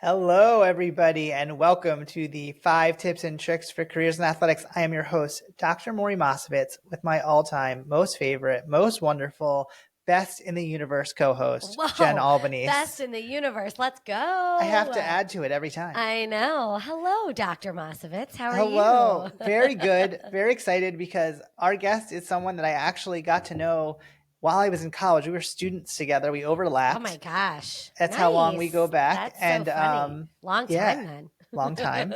Hello, everybody, and welcome to the 5 Tips and Tricks for Careers in Athletics. I am your host, Dr. Maury Mosovitz, with my all-time, most favorite, most wonderful, best in the universe co-host, Jen Albanese. Best in the universe. Let's go. I have to add to it every time. I know. Hello, Dr. Mosovitz. How are you? Hello. Very good. Very excited because our guest is someone that I actually got to know while I was in college. We were students together. We overlapped. Oh my gosh. That's how long we go back. That's so funny. Long time then. Long time.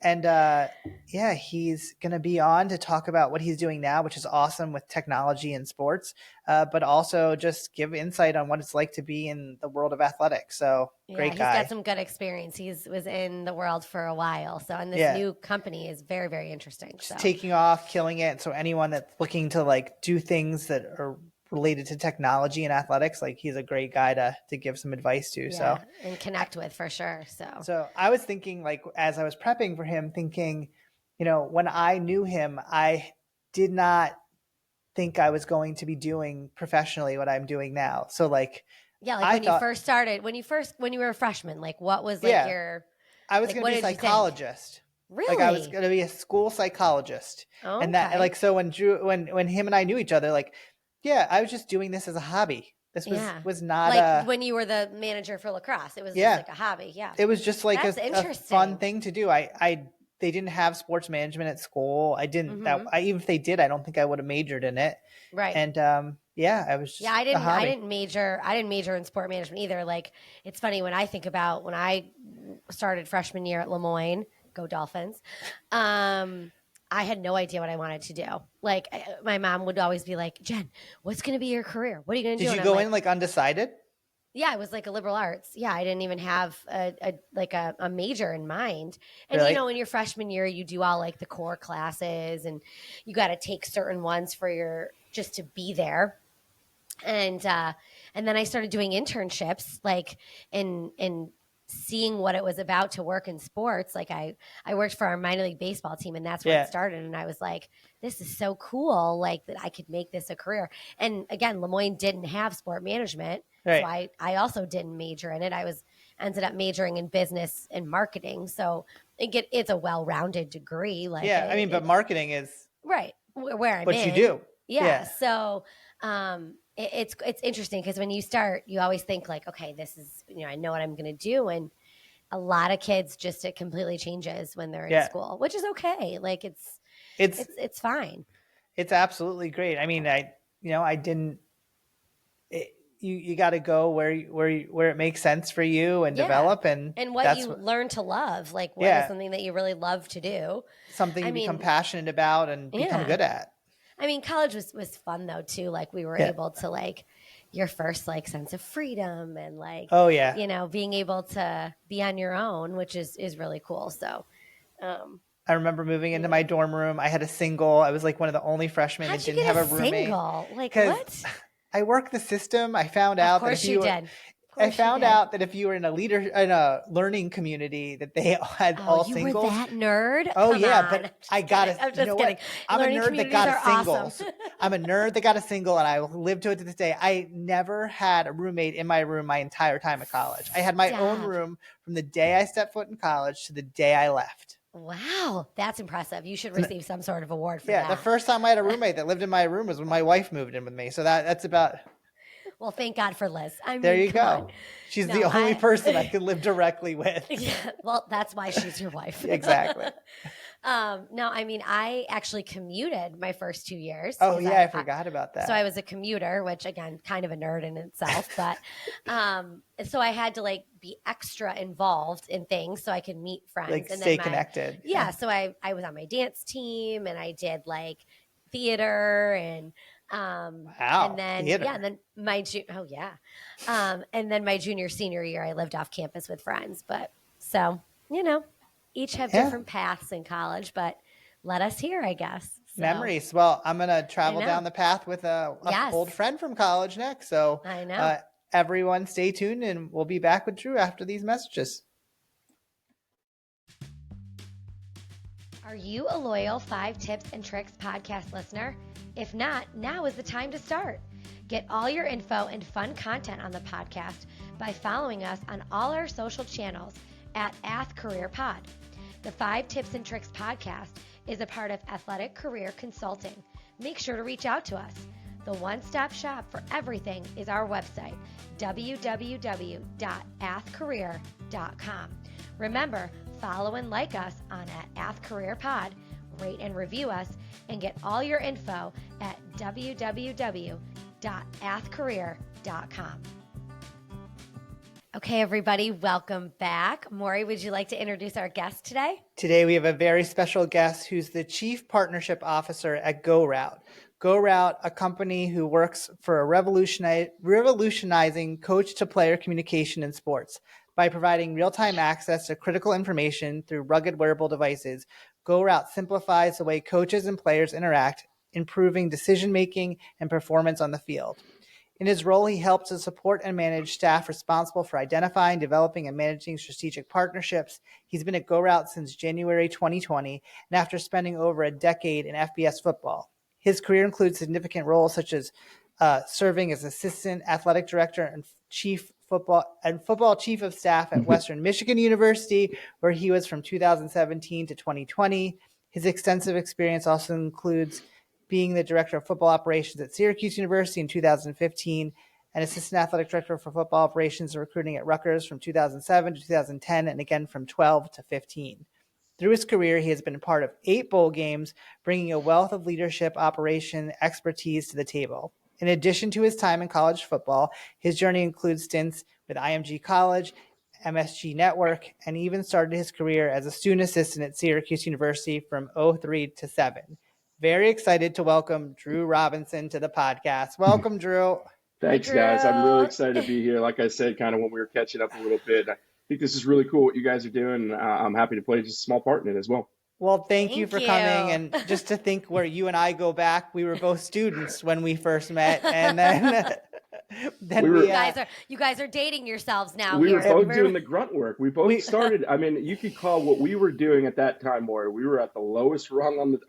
And he's going to be on to talk about what he's doing now, which is awesome with technology and sports, but also just give insight on what it's like to be in the world of athletics. So great guy. He's got some good experience. He was in the world for a while. So, and this new company is very, very interesting. Just taking off, killing it. So anyone that's looking to do things that are related to technology and athletics, he's a great guy to give some advice to. So and connect with for sure. So I was thinking, as I was prepping for him, thinking, when I knew him, I did not think I was going to be doing professionally what I'm doing now. So when you first started, when you were a freshman, what was your, I was going to be a psychologist. Really? I was going to be a school psychologist. Oh, and that so when him and I knew each other, I was just doing this as a hobby. This was not when you were the manager for lacrosse. It was just a hobby. Yeah. It was just a fun thing to do. They didn't have sports management at school. I didn't. Even if they did, I don't think I would have majored in it. Right. And I was. Just I didn't major in sport management either. It's funny when I think about when I started freshman year at Lemoyne. Go Dolphins. I had no idea what I wanted to do. My mom would always be like, Jen, what's going to be your career? What are you going to do? Did you go in undecided? Yeah, it was a liberal arts. Yeah, I didn't even have a major in mind. And really? In your freshman year, you do all the core classes, and you got to take certain ones for just to be there. And then I started doing internships, in seeing what it was about to work in sports. I worked for our minor league baseball team, and that's where it started. And I was like, this is so cool, that I could make this a career. And again, Lemoyne didn't have sport management. Right. So I also didn't major in it. I ended up majoring in business and marketing. So it's a well-rounded degree. But marketing is right where I'm what in. you do. Yeah. So, it's interesting because when you start, you always think okay, this is, I know what I'm going to do. And a lot of kids it completely changes when they're in school, which is okay. It's fine. It's absolutely great. I mean, you got to go where it makes sense for you and develop and what you learn to love. What is something that you really love to do? Something you become passionate about and become good at. I mean, college was fun though too. We were able to your first sense of freedom and being able to be on your own, which is really cool. So, I remember moving into my dorm room. I had a single. I was one of the only freshmen that didn't have a roommate. Single? What? I worked the system. I found out that if you were in a learning community, that they had all singles. You were that nerd? Oh, Come yeah, on. but I got it. I'm just kidding. I'm a nerd that got a single. Awesome. I'm a nerd that got a single, and I live to it to this day. I never had a roommate in my room my entire time at college. I had my own room from the day I stepped foot in college to the day I left. Wow, that's impressive. You should receive some sort of award for that. Yeah, the first time I had a roommate that lived in my room was when my wife moved in with me. So that's about... Well, thank God for Liz. There you go. She's the only person I can live directly with. Yeah, well, that's why she's your wife. Exactly. No, I mean, I actually commuted my first 2 years. Oh, yeah, I forgot about that. So I was a commuter, which, again, kind of a nerd in itself. But so I had to, be extra involved in things so I could meet friends. And stay connected. Yeah, so I was on my dance team, and I did, theater and... wow. And then, theater. and then and then my junior, senior year, I lived off campus with friends. But so, each have different paths in college, but let us hear, I guess. So. Memories. Well, I'm going to travel down the path with an old friend from college next. So I know. Everyone stay tuned, and we'll be back with Drew after these messages. Are you a loyal 5 Tips and Tricks podcast listener? If not, now is the time to start. Get all your info and fun content on the podcast by following us on all our social channels at @AthCareerPod. The 5 Tips and Tricks podcast is a part of Athletic Career Consulting. Make sure to reach out to us. The one-stop shop for everything is our website, www.athcareer.com. Remember, follow and like us on @AthCareerPod, rate and review us, and get all your info at www.athcareer.com. Okay, everybody, welcome back. Maury, would you like to introduce our guest today? Today we have a very special guest who's the Chief Partnership Officer at GoRout. GoRout, a company who works for revolutionizing coach-to-player communication in sports. By providing real-time access to critical information through rugged wearable devices, GoRout simplifies the way coaches and players interact, improving decision-making and performance on the field. In his role, he helps to support and manage staff responsible for identifying, developing, and managing strategic partnerships. He's been at GoRout since January 2020, and after spending over a decade in FBS football. His career includes significant roles such as serving as assistant athletic director and football chief of staff at Western Michigan University, where he was from 2017 to 2020. His extensive experience also includes being the director of football operations at Syracuse University in 2015, and assistant athletic director for football operations and recruiting at Rutgers from 2007 to 2010, and again from 12 to 15. Through his career, he has been a part of 8 bowl games, bringing a wealth of leadership operation expertise to the table. In addition to his time in college football, his journey includes stints with IMG College, MSG Network, and even started his career as a student assistant at Syracuse University from 03 to 7. Very excited to welcome Drew Robinson to the podcast. Welcome, Drew. Thanks, guys. I'm really excited to be here. Like I said, kind of when we were catching up a little bit, I think this is really cool what you guys are doing. I'm happy to play just a small part in it as well. Well, thank you for coming. And just to think where you and I go back, we were both students when we first met. And then you guys are dating yourselves now. We were both doing the grunt work. We both started. I mean, you could call what we were doing at that time, Maury. We were at the lowest rung on the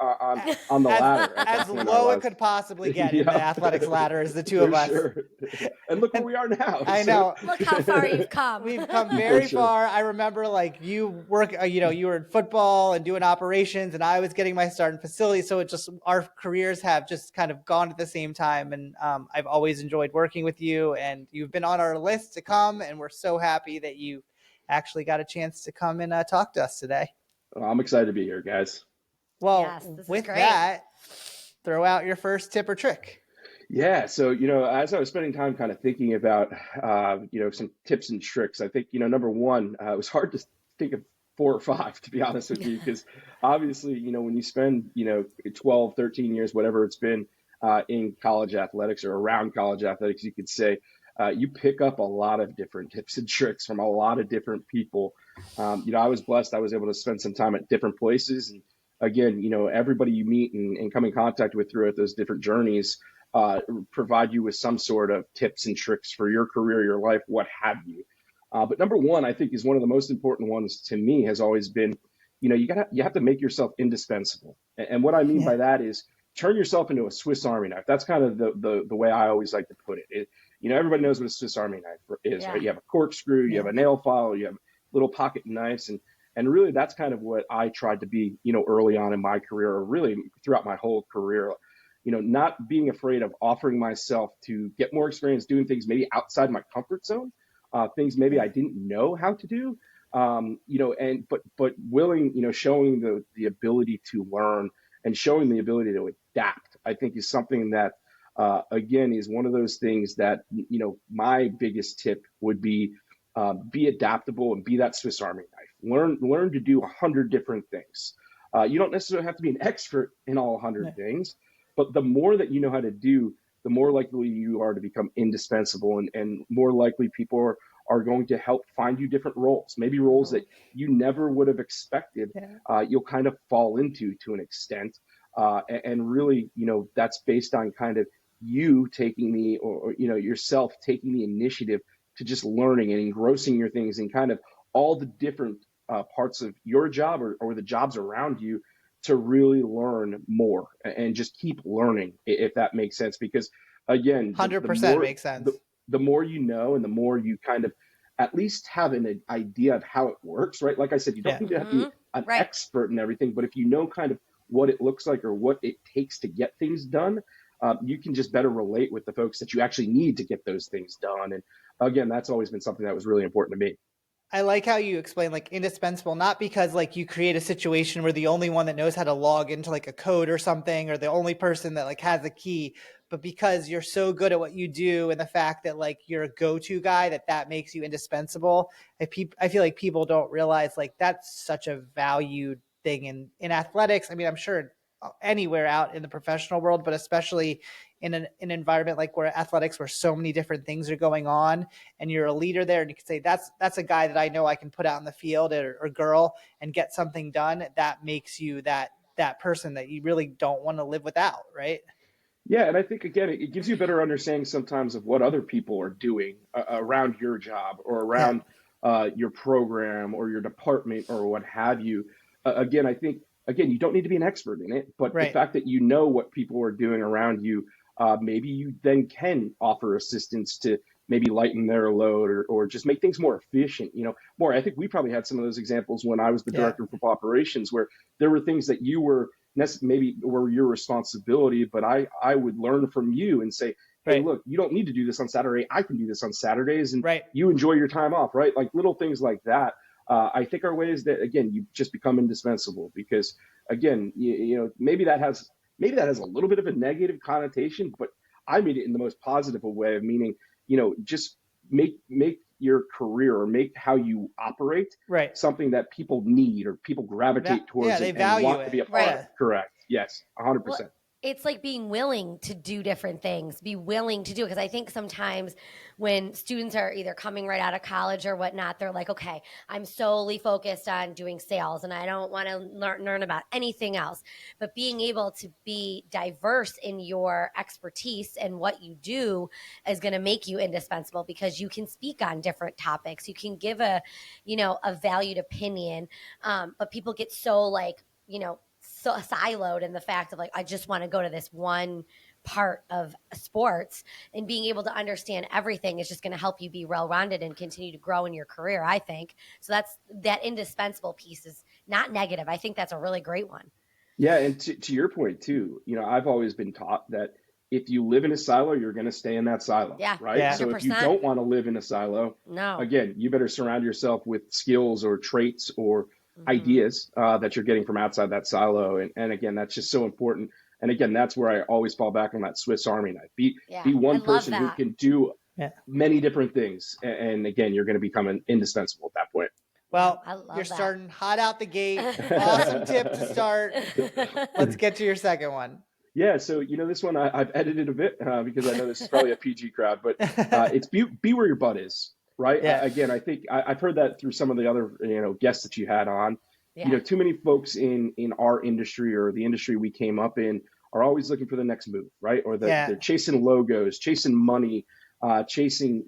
ladder. As low it could possibly get in the athletics ladder as the two of us. Sure. And look where we are now. I know. Look how far you've come. We've come very far. I remember you were in football and doing operations, and I was getting my start in facilities. So our careers have just kind of gone at the same time. And I've always enjoyed working with you, and you've been on our list to come, and we're so happy that you actually got a chance to come and talk to us today. Well, I'm excited to be here, guys. Well, with that, throw out your first tip or trick. Yeah. So, as I was spending time kind of thinking about, some tips and tricks, I think, number one, it was hard to think of 4 or 5, to be honest with you, because obviously, when you spend, 12, 13 years, whatever it's been, in college athletics or around college athletics, you could say, you pick up a lot of different tips and tricks from a lot of different people. I was blessed. I was able to spend some time at different places. And again, everybody you meet and come in contact with throughout those different journeys provide you with some sort of tips and tricks for your career, your life, what have you. But number one, I think, is one of the most important ones to me has always been, you have to make yourself indispensable. And what I mean by that is turn yourself into a Swiss Army knife. That's kind of the way I always like to put it. Everybody knows what a Swiss Army knife is, right? You have a corkscrew, you have a nail file, you have little pocket knives. And really, that's kind of what I tried to be, early on in my career, or really throughout my whole career. Not being afraid of offering myself to get more experience doing things maybe outside my comfort zone, things maybe I didn't know how to do, but willing, showing the ability to learn and showing the ability to adapt, I think, is something that, again, is one of those things that, my biggest tip would be adaptable and be that Swiss Army knife. Learn to do 100 different things. You don't necessarily have to be an expert in all 100 things, but the more that you know how to do, the more likely you are to become indispensable, and more likely people are going to help find you different roles, maybe roles that you never would have expected. You'll kind of fall into to an extent. And really, that's based on kind of you taking yourself taking the initiative to just learning and engrossing your things in kind of all the different parts of your job or the jobs around you, to really learn more and just keep learning, if that makes sense. Because again, 100% makes sense. The more you know, and the more you kind of at least have an idea of how it works, right? Like I said, you don't Yeah. need to have to be an Right. expert in everything, but if you know kind of what it looks like or what it takes to get things done, you can just better relate with the folks that you actually need to get those things done. And again, that's always been something that was really important to me. I like how you explain like indispensable, not because like you create a situation where the only one that knows how to log into like a code or something, or the only person that like has a key, but because you're so good at what you do and the fact that like you're a go-to guy, that makes you indispensable. I feel like people don't realize like that's such a valued thing in athletics. I mean, I'm sure anywhere out in the professional world, but especially in an environment like where athletics, where so many different things are going on, and you're a leader there, and you can say that's a guy that I know I can put out in the field, or girl, and get something done. That makes you that person that you really don't want to live without, right? Yeah, and I think again, it gives you a better understanding sometimes of what other people are doing around your job or Yeah. around your program or your department or what have you. Again, I think again, you don't need to be an expert in it, but the Right. fact that you know what people are doing around you, maybe you then can offer assistance to maybe lighten their load or just make things more efficient. More. I think we probably had some of those examples when I was the Yeah. director of football operations, where there were things that you were maybe were your responsibility, but I would learn from you and say, hey, Right. look, you don't need to do this on Saturday. I can do this on Saturdays, and Right. you enjoy your time off, right? Like little things like that. I think are ways that again you just become indispensable because again, maybe that has a little bit of a negative connotation, but I mean it in the most positive way of meaning, just make your career or make how you operate Right. something that people need or people gravitate Yeah, towards they and value want to it. be a part of. Right. Yeah. Correct. Yes, Well, 100%. it's like being willing to do different things, be willing to do it. Because I think sometimes when students are either coming right out of college or whatnot, they're like, okay, I'm solely focused on doing sales and I don't want to learn about anything else. But being able to be diverse in your expertise and what you do is going to make you indispensable because you can speak on different topics. You can give a valued opinion. But people get so so siloed in the fact of like I just want to go to this one part of sports, and being able to understand everything is just going to help you be well-rounded and continue to grow in your career, I think. So that indispensable piece is not negative. I think that's a really great one. Yeah, and to your point too, I've always been taught that if you live in a silo, you're going to stay in that silo, Yeah, right? Yeah. So if you 100%. don't want to live in a silo, No. again, you better surround yourself with skills or traits or Mm-hmm. ideas that you're getting from outside that silo. And again, that's just so important. And again, that's where I always fall back on that Swiss Army knife. Be Yeah, I one love person who that. can do Yeah. many different things. And again, you're going to become an indispensable at that point. Yeah, Well, I you're love that. starting hot out the gate. Awesome tip to start. Let's get to your second one. Yeah, so this one I've edited a bit because I know this is probably a PG crowd, but it's be where your butt is, right? Yeah. Again, I think I've heard that through some of the other guests that you had on. Yeah. Too many folks in our industry or the industry we came up in are always looking for the next move, right? Or Yeah. they're chasing logos, chasing money, chasing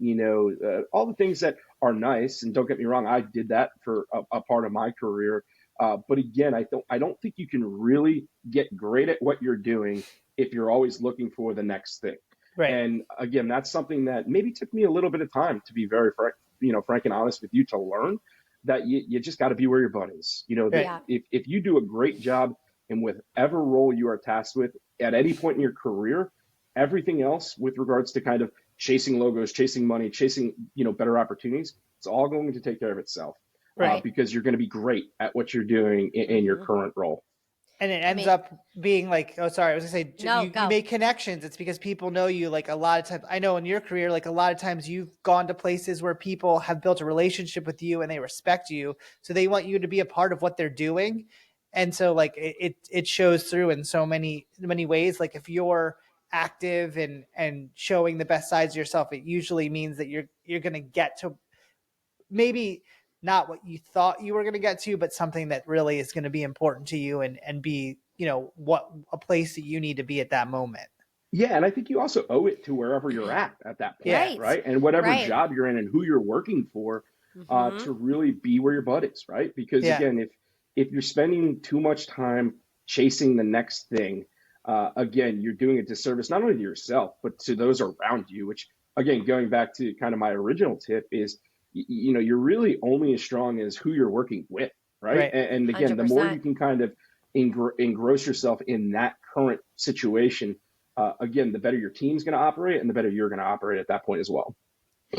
all the things that are nice. And don't get me wrong, I did that for a part of my career. But again, I don't think you can really get great at what you're doing if you're always looking for the next thing. Right. And again, that's something that maybe took me a little bit of time to be very frank and honest with you to learn that you just got to be where your butt is. That Yeah. if you do a great job in whatever role you are tasked with at any point in your career, everything else with regards to kind of chasing logos, chasing money, chasing better opportunities, it's all going to take care of itself Right. because you're going to be great at what you're doing in your Mm-hmm. current role. And it I ends mean, up being like, oh, sorry, I was gonna say, no, you go. make connections. It's because people know you. Like a lot of times, I know in your career, like a lot of times you've gone to places where people have built a relationship with you and they respect you, so they want you to be a part of what they're doing. And so like it shows through in so many ways. Like if you're active and showing the best sides of yourself, it usually means that you're gonna get to maybe not what you thought you were going to get to, but something that really is going to be important to you and be, what a place that you need to be at that moment. Yeah, and I think you also owe it to wherever you're at that point, Yeah. Right. right? And whatever Right. job you're in and who you're working for, Mm-hmm. to really be where your butt is, right? Because Yeah. again, if you're spending too much time chasing the next thing, again, you're doing a disservice not only to yourself but to those around you. Which again, going back to kind of my original tip is you're really only as strong as who you're working with, right? Right. And again, the more 100%. you can kind of engross yourself in that current situation, again, the better your team's going to operate and the better you're going to operate at that point as well.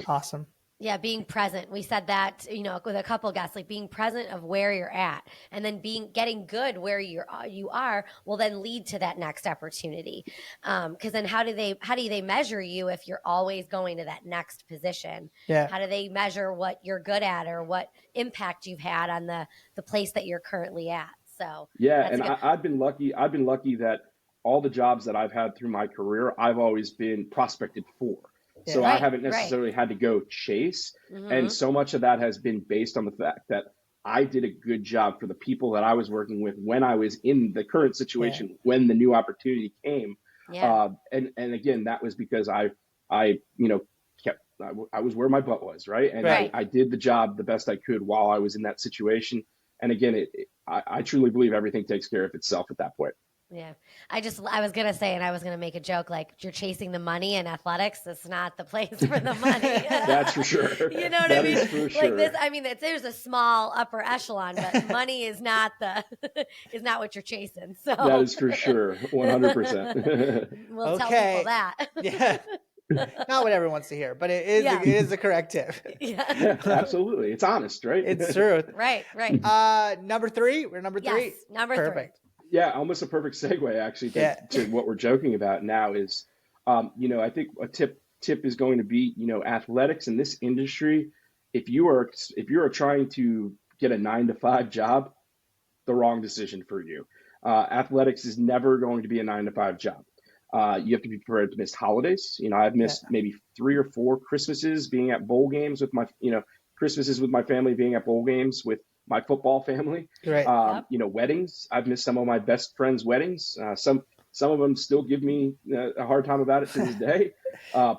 Awesome. Yeah, being present. We said that, with a couple of guests, like being present of where you're at, and then getting good where you are will then lead to that next opportunity. Because then how do they measure you if you're always going to that next position? Yeah. How do they measure what you're good at or what impact you've had on the place that you're currently at? So yeah, that's and I've been lucky. I've been lucky that all the jobs that I've had through my career, I've always been prospected for. Yeah. So I right, haven't right. necessarily had to go chase. Mm-hmm. And so much of that has been based on the fact that I did a good job for the people that I was working with when I was in the current situation, when the new opportunity came. Yeah. And again, that was because I I was where my butt was, right? And Right. I did the job the best I could while I was in that situation. And again, I truly believe everything takes care of itself at that point. Yeah. I was going to say, and I was going to make a joke, like you're chasing the money in athletics. It's not the place for the money. That's for sure. You know what That I mean? is for Like sure. this, there's a small upper echelon, but money is not is not what you're chasing. So that is for sure. 100%. We'll tell people that. Yeah. Not what everyone wants to hear, but it is Yeah. it is the correct tip. Yeah. Absolutely. It's honest, right? It's true. Right. Number 3. We're number 3. Yes, number Perfect. 3. Yeah, almost a perfect segue actually to what we're joking about now is, I think a tip is going to be, athletics in this industry. If you are trying to get a 9-to-5 job, the wrong decision for you. Athletics is never going to be a 9-to-5 job. You have to be prepared to miss holidays. I've missed maybe 3 or 4 Christmases being at bowl games with my, Christmases with my family being at bowl games with my football family. Right. Weddings. I've missed some of my best friends' weddings. Some of them still give me a hard time about it to this day.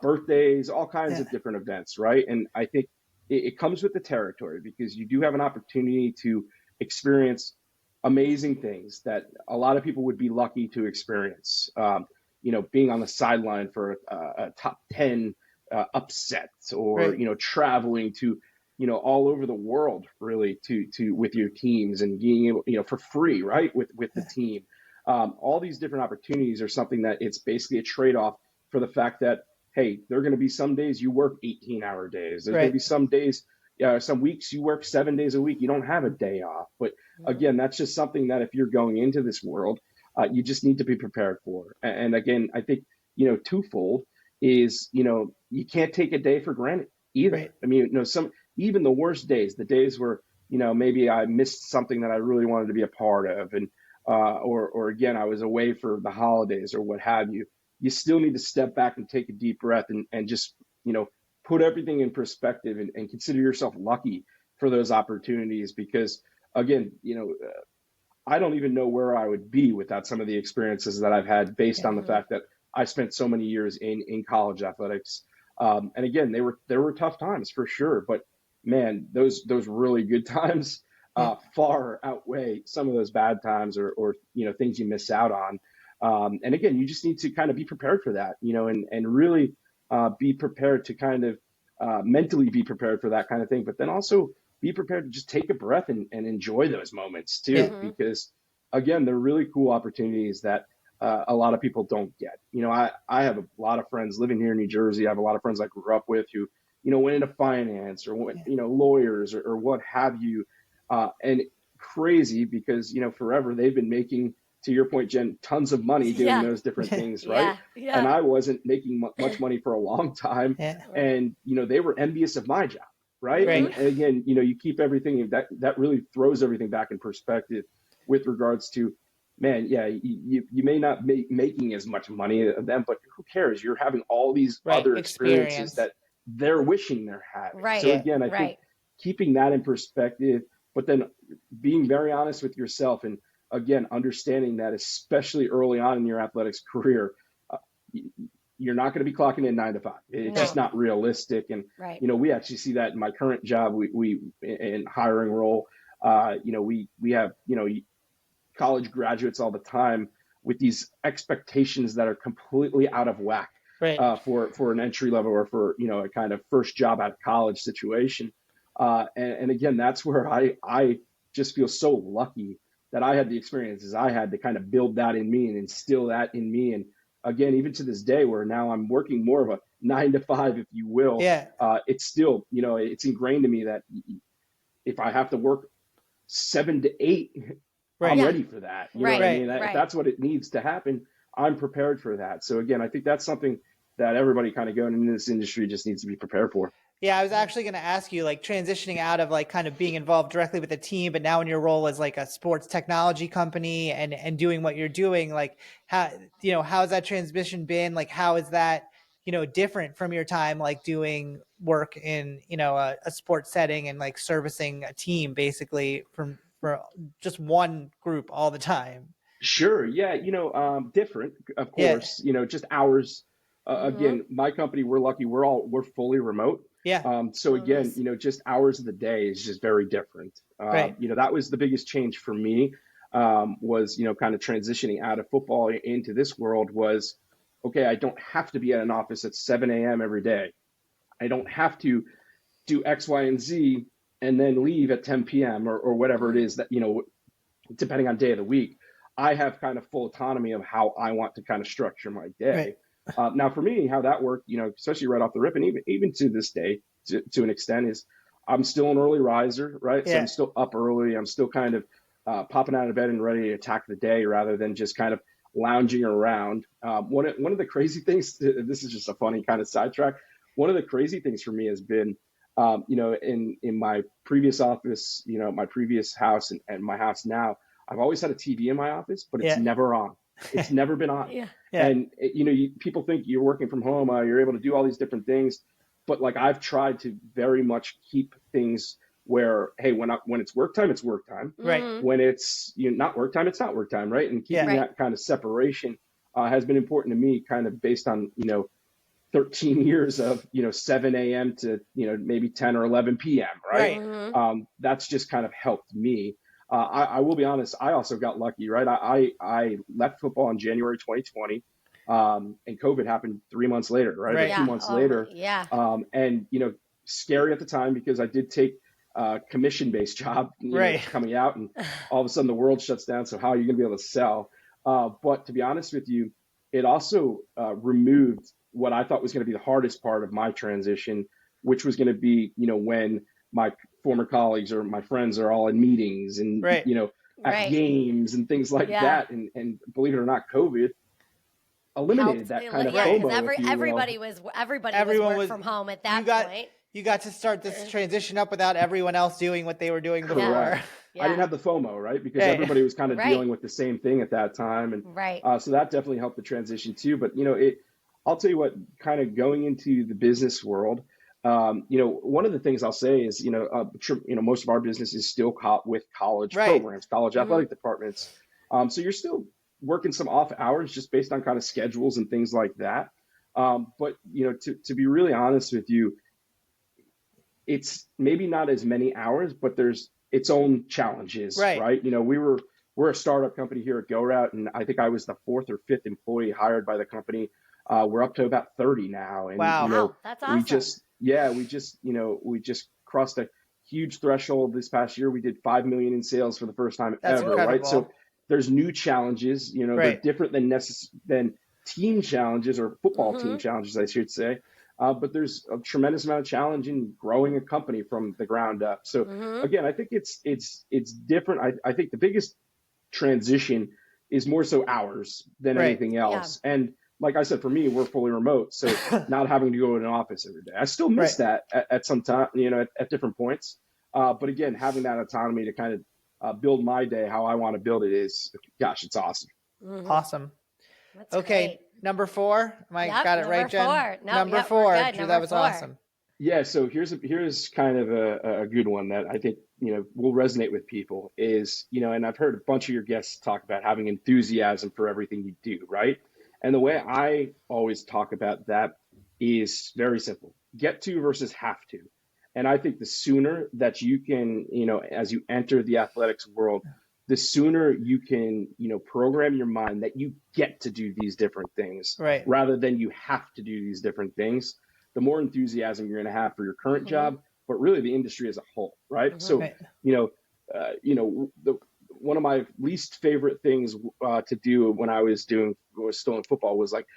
Birthdays, all kinds of different events, right? And I think it comes with the territory because you do have an opportunity to experience amazing things that a lot of people would be lucky to experience. Being on the sideline for a top 10 upset, or traveling to all over the world really to with your teams and being able for free, right, with the team. All these different opportunities are something that it's basically a trade-off for the fact that, hey, there are going to be some days you work 18-hour days. There's going to be some days, some weeks you work 7 days a week. You don't have a day off. But again, that's just something that if you're going into this world, you just need to be prepared for. And again, I think, twofold is, you can't take a day for granted either. Right. I mean, even the worst days, the days where, maybe I missed something that I really wanted to be a part of, and or again, I was away for the holidays or what have you, you still need to step back and take a deep breath and just, put everything in perspective and consider yourself lucky for those opportunities. Because again, I don't even know where I would be without some of the experiences that I've had based on the fact that I spent so many years in college athletics. And again, there were tough times for sure, but man, those really good times far outweigh some of those bad times or things you miss out on. And again, you just need to kind of be prepared for that, and really be prepared to kind of mentally be prepared for that kind of thing, but then also be prepared to just take a breath and enjoy those moments too, because again, they're really cool opportunities that a lot of people don't get. I have a lot of friends living here in New Jersey. I have a lot of friends I grew up with who, went into finance or went, lawyers or what have you. And crazy because, forever they've been making, to your point, Jen, tons of money doing those different things, right? Yeah. And I wasn't making much money for a long time. And, they were envious of my job. Right. And again, you keep everything that really throws everything back in perspective with regards to, man, you may not be making as much money as them, but who cares? You're having all these other experiences that they're wishing they're having. Right. So again, I think keeping that in perspective, but then being very honest with yourself, and again, understanding that especially early on in your athletics career, you're not going to be clocking in 9 to 5. It's just not realistic. And, we actually see that in my current job, we in hiring role, we have, college graduates all the time with these expectations that are completely out of whack for an entry level or for, a kind of first job out of college situation. And again, that's where I just feel so lucky that I had the experiences I had to kind of build that in me and instill that in me. And again, even to this day, where now I'm working more of a 9 to 5, if you will, Yeah. it's still, it's ingrained in me that if I have to work 7 to 8, Right. I'm Yeah. ready for that. You know Right. what I mean? If Right. that's what it needs to happen, I'm prepared for that. So again, I think that's something that everybody kind of going into this industry just needs to be prepared for. Yeah, I was actually going to ask you, like, transitioning out of like kind of being involved directly with the team, but now in your role as like a sports technology company and doing what you're doing, like how, how's that transition been? Like, how is that, different from your time, like doing work in, a sports setting and like servicing a team basically for just one group all the time? Sure. Yeah. Different, of Yeah. course, just hours. Mm-hmm. Again, my company, we're lucky. We're fully remote. Yeah. So Oh, again, nice. just hours of the day is just very different. Right. That was the biggest change for me, was, kind of transitioning out of football into this world was, okay, I don't have to be at an office at 7 a.m. every day. I don't have to do X, Y, and Z and then leave at 10 p.m. or whatever it Mm-hmm. is that, depending on day of the week. I have kind of full autonomy of how I want to kind of structure my Right. day. Now, for me, how that worked, especially right off the rip, and even to this day, to an extent, is I'm still an early riser, right? So I'm Yeah. still up early. I'm still kind of popping out of bed and ready to attack the day rather than just kind of lounging around. One of the crazy things, this is just a funny kind of sidetrack. One of the crazy things for me has been, in my previous office, my previous house and my house now, I've always had a TV in my office, but it's Yeah. never on. It's never been on. Yeah. Yeah. And people think you're working from home, you're able to do all these different things, but like I've tried to very much keep things where, hey, when it's work time, it's work time. Right. Mm-hmm. When it's not work time, it's not work time, right? And Yeah. keeping that kind of separation has been important to me, kind of based on 13 years of 7 a.m. to maybe 10 or 11 p.m. Right? Right. Mm-hmm. That's just kind of helped me. I will be honest. I also got lucky, right? I left football in January 2020, and COVID happened 3 months later, right, or Right. two Yeah. months Oh, later. yeah. And scary at the time because I did take a commission-based job, Right. coming out, and all of a sudden the world shuts down. So how are you going to be able to sell? But to be honest with you, it also removed what I thought was going to be the hardest part of my transition, which was going to be, when my former colleagues or my friends are all in meetings and, Right. at Right. games and things like Yeah. that. And believe it or not, COVID eliminated Helped. that kind of Yeah, because FOMO, if you will. everybody was Everyone work was from home at you that got point. you got to start this transition up without everyone else doing what they were doing Yeah. before. Correct. I didn't Yeah. have the FOMO, right? Because Right. everybody was kind of Right. dealing with the same thing at that time. And Right. so that definitely helped the transition too. But, I'll tell you what, kind of going into the business world, one of the things I'll say is, most of our business is still with college Right. programs, college Mm-hmm. athletic departments. So you're still working some off hours just based on kind of schedules and things like that. But, to be really honest with you, it's maybe not as many hours, but there's its own challenges, Right. right? We're a startup company here at GoRout, and I think I was the fourth or fifth employee hired by the company. We're up to about 30 now, and Wow. Wow, that's awesome. we just crossed a huge threshold this past year. We did 5 million in sales for the first time That's ever, right? So incredible. there's new challenges. They're Right. different than team challenges or football team Mm-hmm. challenges, I should say. But there's a tremendous amount of challenge in growing a company from the ground up. So Mm-hmm. again, I think it's different. I think the biggest transition is more so hours than Right. anything Yeah. else. And like I said, for me, we're fully remote, so not having to go to an office every day. I still miss Right. that at some time, at different points. But again, having that autonomy to kind of build my day how I want to build it is, gosh, it's awesome. Mm-hmm. Awesome. That's Okay. great. Number 4. I Yep, got it right, number Jen? 4. No, Number yep, 4. we're good. Drew, Number that was 4. awesome. Yeah, so here's kind of a good one that I think will resonate with people is, and I've heard a bunch of your guests talk about having enthusiasm for everything you do, right? And the way I always talk about that is very simple: get to versus have to. And I think the sooner that you can, as you enter the athletics world, the sooner you can, program your mind that you get to do these different things Right. rather than you have to do these different things, the more enthusiasm you're going to have for your current Mm-hmm. job, but really the industry as a whole, right? Mm-hmm. So, Right. one of my least favorite things to do when I was still in football was like,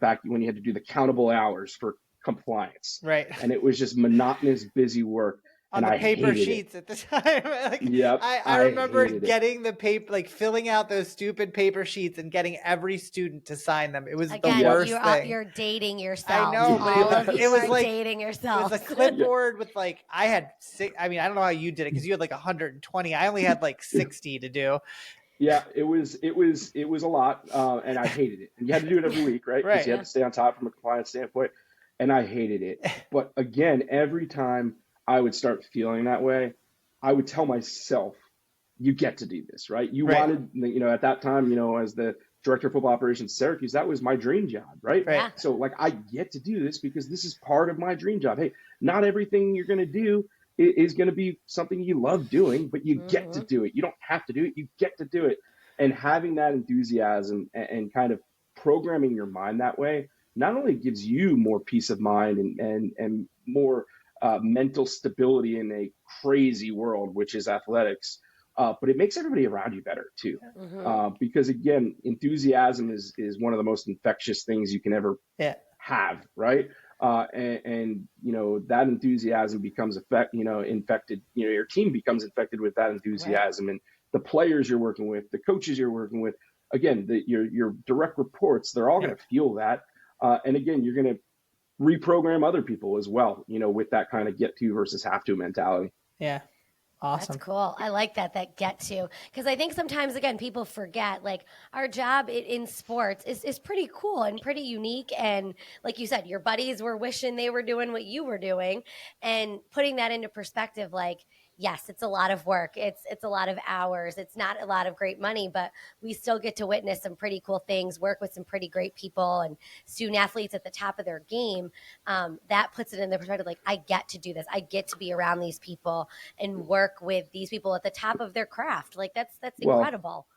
back when you had to do the countable hours for compliance, Right. and it was just monotonous, busy work, On and the I paper hated it. sheets at the time. Like Yep, I I remember hated it. getting the paper, like filling out those stupid paper sheets and getting every student to sign them. It was the Again, Yep. worst thing. you're dating I yourselves. know, but All of it you was are like dating it was yourselves. a clipboard with like I had six. I mean, I don't know how you did it because you had like 120. I only had like 60 to do. Yeah, it was a lot, and I hated it. And you had to do it every week, right? Because you Right. had Yeah. to stay on top from a compliance standpoint, and I hated it. But again, every time I would start feeling that way, I would tell myself, "You get to do this, right? You Right. wanted, at that time, as the director of football operations at Syracuse, that was my dream job, right? Right. Yeah. So like, I get to do this because this is part of my dream job. Hey, not everything you're going to do is going to be something you love doing, but you get to Mm-hmm. do it. You don't have to do it. You get to do it. And having that enthusiasm and kind of programming your mind that way not only gives you more peace of mind and more mental stability in a crazy world, which is athletics, but it makes everybody around you better too. Mm-hmm. Because again, enthusiasm is one of the most infectious things you can ever Yeah. have, right? And that enthusiasm becomes infected. Your team becomes infected with that Right. enthusiasm, and the players you're working with, the coaches you're working with, again, your direct reports, they're all Yeah. going to feel that, and again, you're going to reprogram other people as well, with that kind of get to versus have to mentality. Yeah. That's Awesome. cool. I like that get to. Because I think sometimes, again, people forget like our job in sports is pretty cool and pretty unique. And like you said, your buddies were wishing they were doing what you were doing. And putting that into perspective, like, yes, it's a lot of work. It's a lot of hours. It's not a lot of great money, but we still get to witness some pretty cool things, work with some pretty great people and student athletes at the top of their game. That puts it in the perspective like, I get to do this. I get to be around these people and work with these people at the top of their craft. Like that's Well, incredible.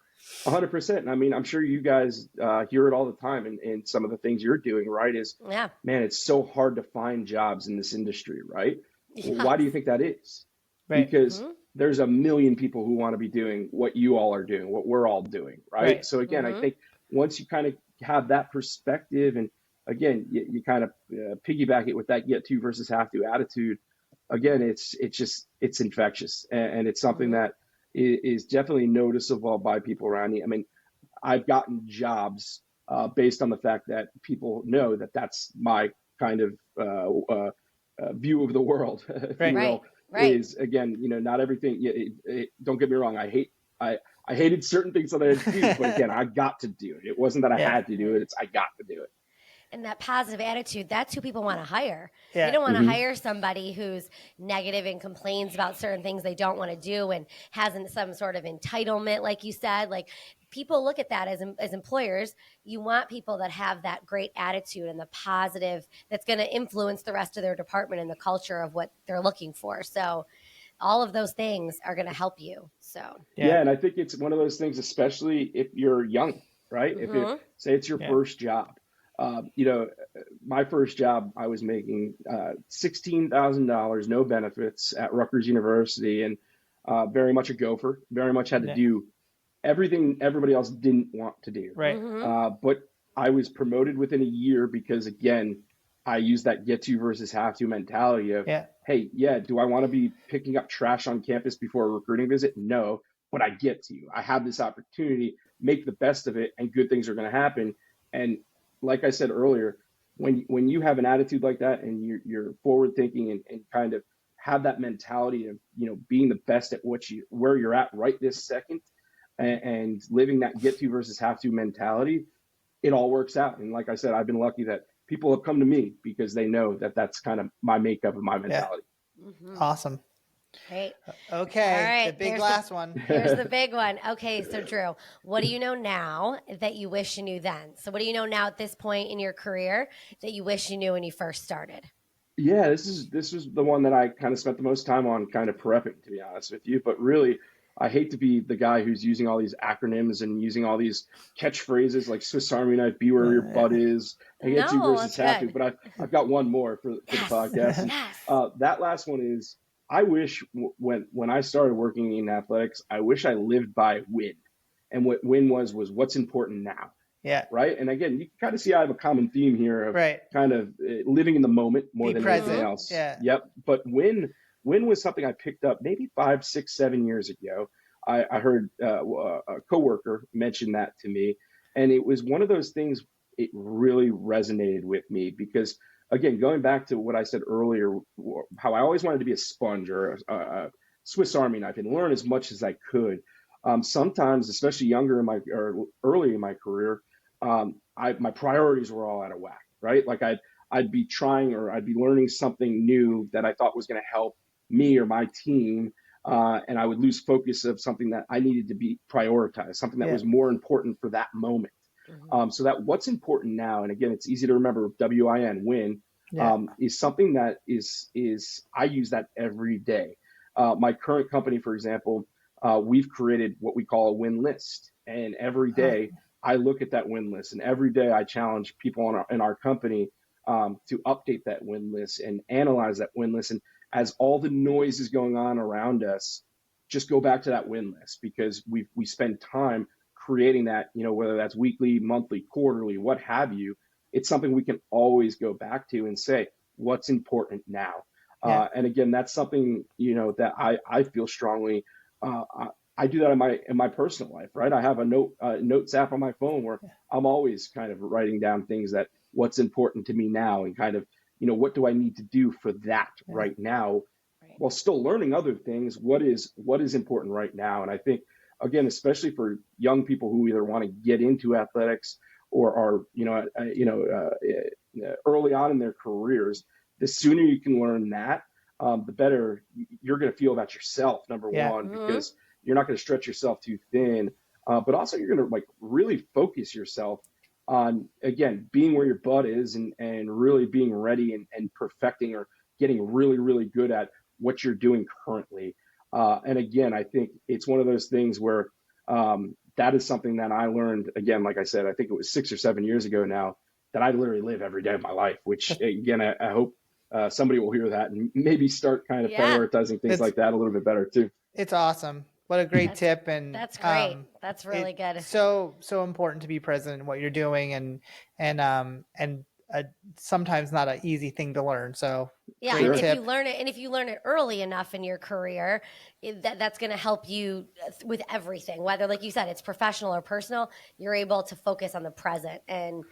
100%. I mean, I'm sure you guys hear it all the time, and some of the things you're doing, right, is, Yeah. man, it's so hard to find jobs in this industry, right? Well, Yes. why do you think that is? Right. Because Mm-hmm. there's a million people who want to be doing what you all are doing, what we're all doing, right? Right. So again, I Mm-hmm. think once you kind of have that perspective, and again, you kind of piggyback it with that get to versus have to attitude, again, it's infectious, and it's something Mm-hmm. that is definitely noticeable by people around you. I mean, I've gotten jobs based on the fact that people know that that's my kind of view of the world, if you Right. Right. will. Right. Is again, not everything. Don't get me wrong. I hated certain things that I had to do, but again, I got to do it. It wasn't that I Yeah. had to do it; it's I got to do it. And that positive attitude, that's who people want to hire. They Yeah. don't want to Hmm. hire somebody who's negative and complains about certain things they don't want to do and hasn't some sort of entitlement, like you said. Like people look at that as employers. You want people that have that great attitude and the positive that's going to influence the rest of their department and the culture of what they're looking for. So all of those things are going to help you. So, Yeah. Yeah, and I think it's one of those things, especially if you're young, right? If it mm-hmm. say it's your Yeah. first job. You know, my first job, I was making $16,000, no benefits at Rutgers University, and very much a gopher. Very much had to Yeah. do everything everybody else didn't want to do. Right. Mm-hmm. But I was promoted within a year because, again, I used that get to versus have to mentality of, Yeah. hey, yeah, do I want to be picking up trash on campus before a recruiting visit? No, but I get to. I have this opportunity, make the best of it, and good things are going to happen. And like I said earlier, when you have an attitude like that and you're forward thinking and kind of have that mentality of being the best at where you're at right this second, and living that get to versus have to mentality, it all works out. And like I said, I've been lucky that people have come to me because they know that that's kind of my makeup and my Yeah. mentality. Mm-hmm. Awesome. Great. Okay. All right, The big there's last one. Here's the big one. Okay, so Drew, what do you know now that you wish you knew then? So, what do you know now at this point in your career that you wish you knew when you first started? Yeah, this was the one that I kind of spent the most time on kind of prepping, to be honest with you. But really, I hate to be the guy who's using all these acronyms and using all these catchphrases like Swiss Army knife, be where your butt is, hate to No, versus that's have to. good. But I've got one more for the Yes. podcast, and Yes. that last one is I wish when I started working in athletics, I wish I lived by win, and what win was what's important now. Yeah. Right. And again, you can kind of see I have a common theme here of Right. kind of living in the moment more Be than present. anything else. Yeah. Yep. But win was something I picked up maybe 5, 6, 7 years ago. I heard a coworker mention that to me, and it was one of those things. It really resonated with me because, again, going back to what I said earlier, how I always wanted to be a sponge or a Swiss Army knife and learn as much as I could. Sometimes, especially younger or early in my career, my priorities were all out of whack, right? Like I'd be trying or I'd be learning something new that I thought was going to help me or my team, and I would lose focus of something that I needed to be prioritized, something that was more important for that moment. So that what's important now, and again, it's easy to remember WIN, win, is something that is I use that every day. My current company, for example, we've created what we call a win list, and every day I look at that win list, and every day I challenge people in our company to update that win list and analyze that win list. And as all the noise is going on around us, just go back to that win list because we spend time creating that, whether that's weekly, monthly, quarterly, what have you. It's something we can always go back to and say, what's important now? And again, that's something, that I feel strongly. I do that in my personal life, right? I have a notes app on my phone where I'm always kind of writing down things that what's important to me now and kind of, what do I need to do for that right now while still learning other things? What is important right now? And I think, again, especially for young people who either want to get into athletics or are, early on in their careers, the sooner you can learn that, the better you're going to feel about yourself, number one, because you're not going to stretch yourself too thin, but also you're going to really focus yourself on, again, being where your butt is and really being ready and perfecting or getting really, really good at what you're doing currently. And again, I think it's one of those things where that is something that I learned, again, like I said, I think it was 6 or 7 years ago now, that I literally live every day of my life, which again, I hope somebody will hear that and maybe start kind of prioritizing things like that a little bit better too. It's awesome. What a great tip. And that's great. That's really good. So important to be present in what you're doing and sometimes not an easy thing to learn. So yeah, and if you learn it early enough in your career, that's going to help you with everything. Whether, like you said, it's professional or personal, you're able to focus on the present, and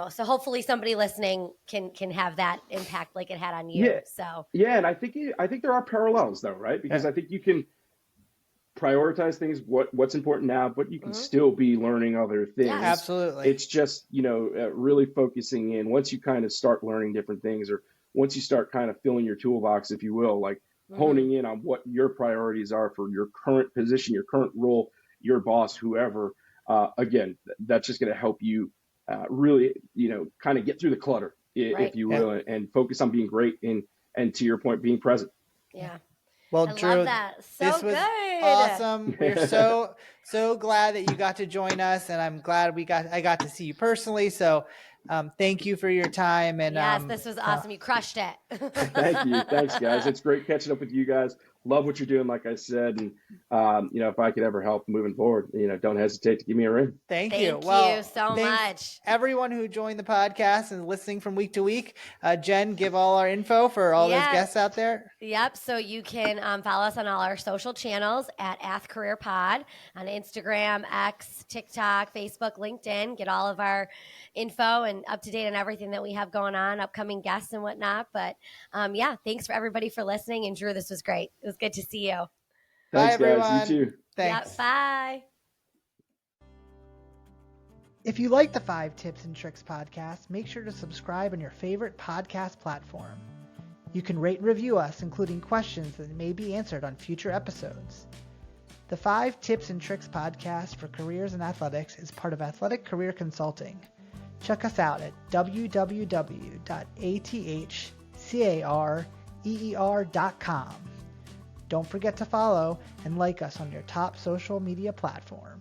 so hopefully somebody listening can have that impact like it had on you. And I think there are parallels though, right? Because I think you can prioritize things, what's important now, but you can still be learning other things. Yeah, absolutely. It's just, really focusing in once you kind of start learning different things, or once you start kind of filling your toolbox, if you will, like honing in on what your priorities are for your current position, your current role, your boss, whoever, again, that's just going to help you really, kind of get through the clutter, if you will, and focus on being great and to your point, being present. Yeah. Well, I Drew, love that. This was awesome. We're so glad that you got to join us, and I'm glad I got to see you personally. So, thank you for your time. And yes, this was awesome. You crushed it. Thank you. Thanks, guys. It's great catching up with you guys. Love what you're doing, like I said, and if I could ever help moving forward, don't hesitate to give me a ring. Thank you so much, everyone who joined the podcast and listening from week to week. Jen, give all our info for all those guests out there. Yep. So you can follow us on all our social channels at Ath Career Pod on Instagram, X, TikTok, Facebook, LinkedIn. Get all of our info and up to date on everything that we have going on, upcoming guests and whatnot. But thanks for everybody for listening. And Drew, this was great. It was good to see you. Thanks, bye, everyone. Guys. You too. Thanks. Yep, bye. If you like the 5 Tips and Tricks podcast, make sure to subscribe on your favorite podcast platform. You can rate and review us, including questions that may be answered on future episodes. The 5 Tips and Tricks podcast for careers in athletics is part of Athletic Career Consulting. Check us out at www.athcareer.com. Don't forget to follow and like us on your top social media platform.